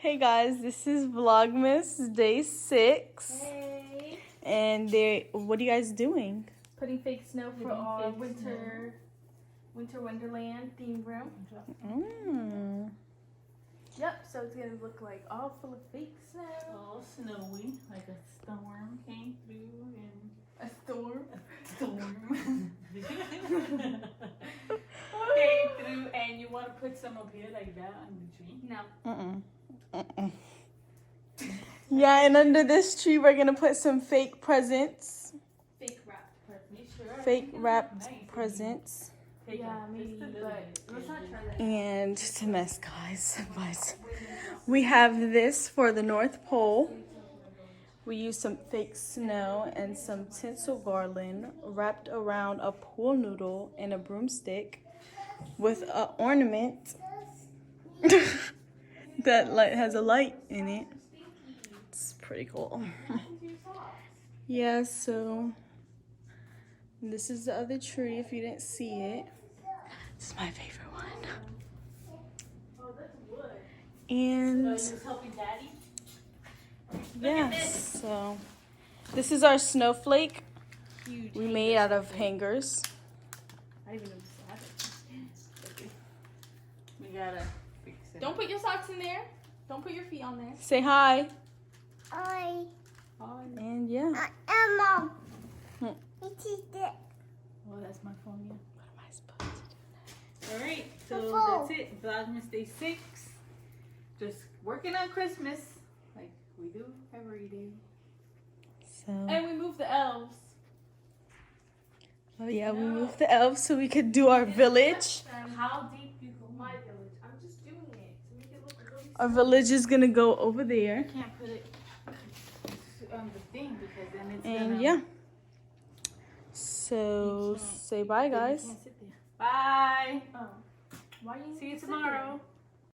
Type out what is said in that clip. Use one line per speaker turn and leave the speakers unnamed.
Hey guys, this is Vlogmas day 6.
Hey.
And what are you guys doing?
Putting fake snow for our winter Wonderland theme room. Yep, so it's gonna look like all full of fake snow.
All snowy, like a storm came through and
A storm.
came through, and you want to put some up here like that on the tree?
No.
Yeah, and under this tree we're gonna put some fake presents.
Fake wrapped presents.
You sure?
Fake wrapped
Nice.
presents.
Take
Yeah,
it
maybe,
just a little
but
bit.
let's not try that.
And it's a mess, guys. But we have this for the North Pole. We used some fake snow and some tinsel garland wrapped around a pool noodle and a broomstick with an ornament that has a light in it. It's pretty cool. Yeah, so this is the other tree if you didn't see it. This is my favorite one.
Oh, that's wood.
And
So you was helping Daddy?
yes, so this is our snowflake.
Huge.
We made out of hangers.
I didn't even notice that.
We gotta fix it.
Don't put your socks in there. Don't put your feet on there.
Say hi.
Hi.
And yeah.
Mom.
Hmm.
It is the
Oh, that's my phone, yeah.
What am I supposed to do?
Alright, so
Football.
that's it. Vlogmas day 6. Just working on Christmas like we do every day.
So,
And we moved the elves.
oh yeah, we moved the elves so we could do our village.
How deep you go? My village. I'm just doing it to make it look really.
Our village is gonna go over there.
Can't put it on the thing because then it's
And
gonna...
yeah. So
can't-
say bye,
then you
guys.
can't sit there. Bye.
Oh. Why you
See you
sit
tomorrow.
there?